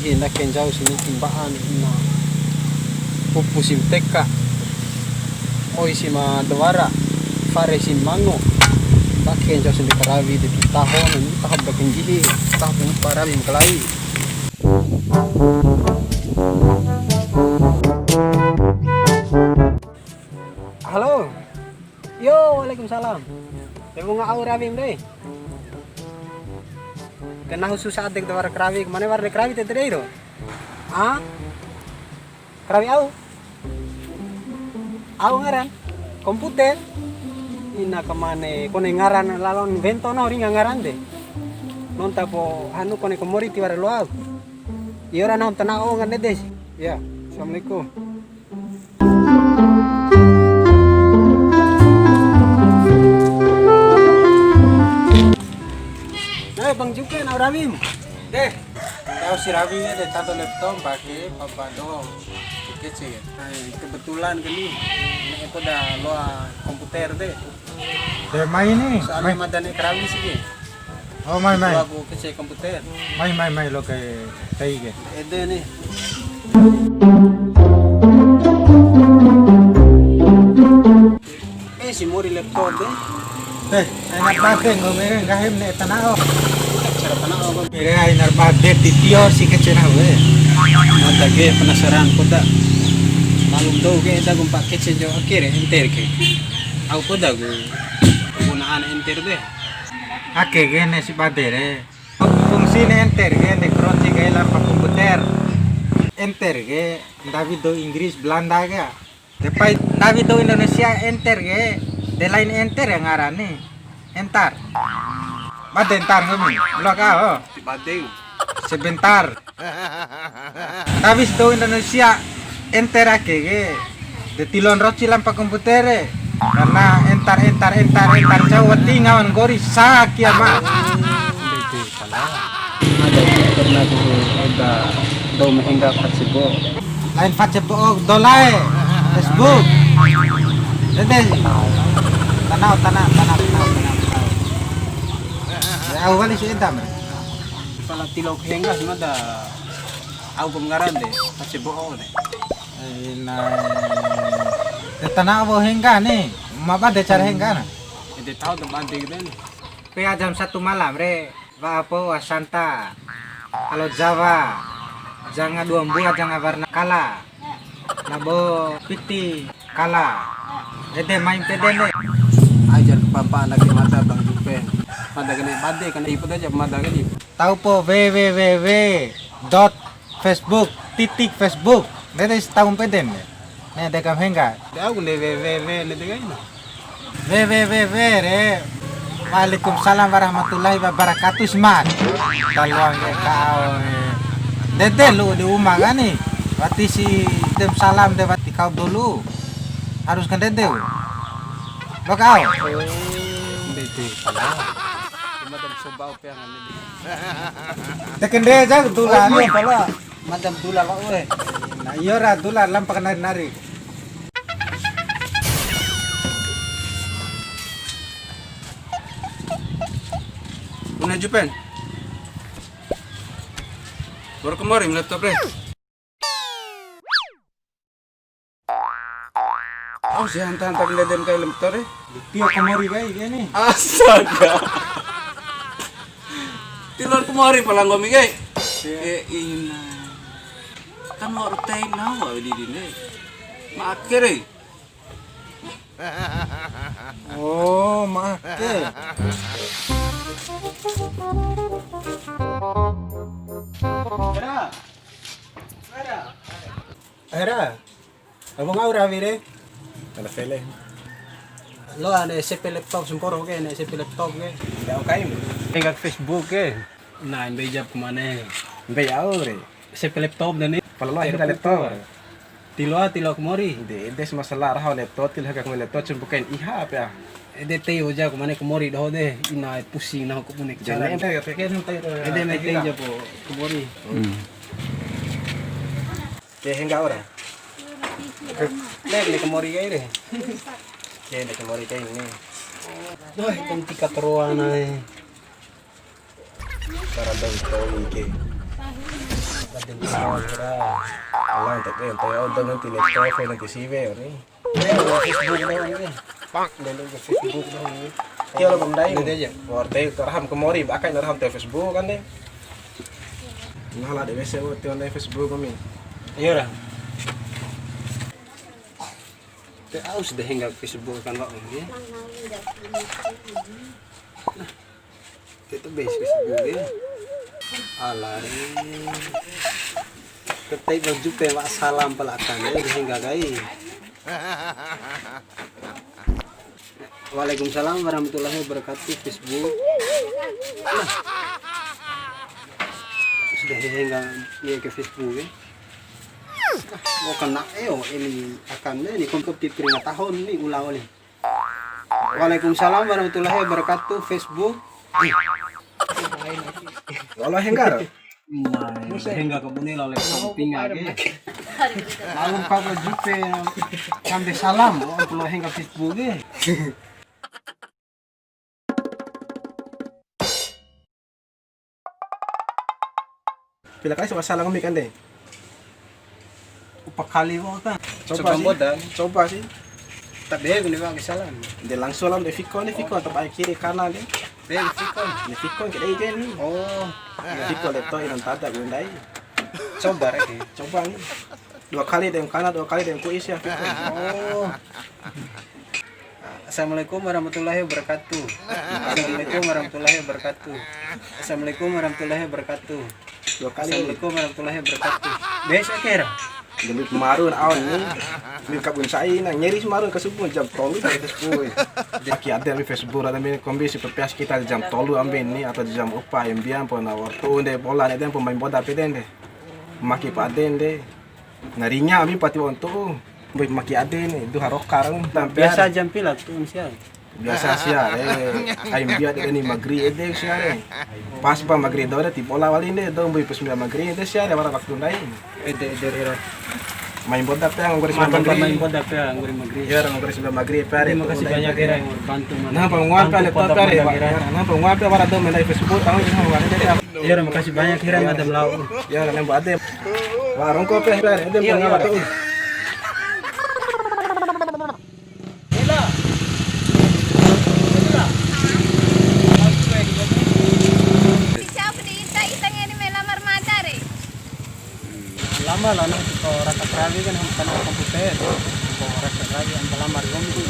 gihi na kenjau sini timbaan na pupusim teka oi sima dwara fare sim mango bakken jauh sini karawi di tahun ini tahap bakken gihi tahap ini parawi mengkelawi. Halo, yo, waalaikumsalam. Ibu nggak au rawim deh. Kena khusus saat dek dewar kerawi, kemana warna kerawi tete deh itu? Ah, kerawi au? Au ngaran? Komputer? Ina kemana? Kone ngaran lalon bento na ori ngaran deh. Nonta po anu kone komori tiwar lo au. Iora na tanah au ngan deh. Ya, assalamualaikum. Bang Juke na rawim. Deh, kau si Rawi deh tato laptop pakai papa do kecil. Kebetulan gini, ini itu dah lo komputer deh. Deh main nih. Soalnya madane kerawi sih. Oh main. Aku kecil komputer. Main lo kayak tai ke. Ede nih. Si mori laptop deh. Deh, enak banget ngomongin kahim nih tanah. Cara tanah apa? Mira inar banget titio si kecil we. Mata ge penasaran koda. Malum do ge da gum pak kecil jo akhir enter ke. Aku koda gu gunaan enter deh. Ake gene si badere. Fungsinya enter gene kroci ge lampa komputer. Enter ge David do Inggris Belanda ge. Depai David do Indonesia enter ge. De lain enter yang ngarani. Entar. Bade entar kami. Blok oh. Badeng. Sebentar. David do Indonesia enter ake ge. De tilon roci lampa komputer. Karena entar jauh tingawan gori sakit mah. Itu salah. Ada pernah tuh ada do menghingga Facebook. Lain Facebook dolai Facebook. Dede. Tanah. Ya awal si entam. Kalau tilok hingga semua ada aku pengaran deh, Facebook deh. Tanah awal hingga nih. Mapa de cara hingga na? Jadi tahu tempat gitu nih. Pea jam 1 malam re. Apa Wasanta. Kalau Jawa jangan 2 buah jangan warna kala. Nabo piti kala. Dede main deh. Ajar ke papa anak di mata Bang Jupen. Mata kena bade kena iput aja mata kena iput. Tahu po www.facebook.facebook. Dede setahun peden. Nih dekam hingga. Dia aku nih www nih dengan ini. www re. Waalaikumsalam warahmatullahi wabarakatuh smart. Taluang ke kau. Dede lu di rumah kan nih. Wati si dem salam deh wati kau dulu. Harus kan dede. Lo kau. Dede salah. Cuma dari sobau pengen ini. Tekan deh aja tulah nih. Kalau madam tulah kau eh. Nah iya ra tulah lampak nari. Punya Jupen. Baru kemarin laptop deh. Oh, si hantar kelihatan kayak laptop deh. Tio kemari baik ini. Astaga. Tilor kemari palang gomi gay. Ina. Kan mau rutain nawa di dini. Makere. Oh, make. Era. Abang aura vire. Kalau fele. Lo ada SP laptop semporo ke, ada SP laptop ke. Tidak oke. Enggak Facebook ke. Nah, mbak jawab kemana? Mbak aure. SP laptop dan ini. Kalau lo ada laptop. Tilo kemari. Des masalah rah laptop til hagak laptop cuma bukan iha apa ya. Ede teo ja kemana kemari dah deh. Ina pusing nah aku punya cara. Jangan pakai nanti. Ede mete ja po kemari. Hingga ora. Nek kemari kayak deh. Nek kemari kayak ini. Doh, kanti kateruan ay. Para daw ito ke. Batin di bawah kira. Alang tak kaya tayo daw ng telephone ng kisive ni. Facebook daw ini. Dalam ke Facebook daw ni. Kaya lo bandai. Ini aja. Worte karham kemori akai narham te Facebook kan ni. Nahala de wese wo te on Facebook kami. Iya lah. Te aus deh hingga Facebook kan kok ini. Itu base Facebook ya. Alah. Ketai baju pe mak salam pelakan ya hingga gai. Waalaikumsalam warahmatullahi wabarakatuh Facebook. Sudah hingga ya ke Facebook ya. Mau kena ini akan ini kompetitif 5 tahun nih ulang nih. Waalaikumsalam warahmatullahi wabarakatuh Facebook. Wala henggar. Hingga kebuni oleh samping aja. Lalu kau jupe sampai salam kalau hingga Facebook ya. Pila kali masalah kami kan deh. Upak kali kan. Coba sih. Coba sih. Tak deh gini bang salam. De langsung lah de Fikon atau kiri kanan deh. Deh fikon. De Fikon ke aja nih. Oh, Fikon leto ilang tada gundai. coba lagi. Coba nih. 2 kali dengan kanan, 2 kali dengan kuis ya. Oh. Assalamualaikum warahmatullahi wabarakatuh. Assalamualaikum warahmatullahi wabarakatuh. Assalamualaikum warahmatullahi wabarakatuh. 2 kali. Assalamualaikum warahmatullahi wabarakatuh. Biasa kira. Demi kemarin awan nih. Min kabun sai na nyeri kemarin ke subuh jam 3 dari Facebook. Aki ada di Facebook ada min kombisi pepias kita jam 3 ambil nih atau jam upah yang biang pun waktu deh bola deh pemain bola peden deh. Maki paden deh. Ngarinya abi pati untuk baik maki aden itu harokar Biasa jam pila tuh siang. biasa sih ya ayam biar ini magri ede sih ya pas pa magri dora ti bola wali ne dong boy pesmila magri ede sih ya waktu lain Ede era. main bola pe ang goris Main magri boda pe anggur magri. ya ang goris magri pe Terima kasih banyak kira yang bantu mana. nah penguap pe leto pe nah penguap pe wara do menai Facebook tahu jangan wara de Ya terima kasih banyak kira madam lau. ya kan bade warung ko pe ede penguap tuh Siapa di Ita ini melamar madar Lama lah nih kalau rata kerawi kan karena komputer. Kalau rata kerawi yang lamar gom itu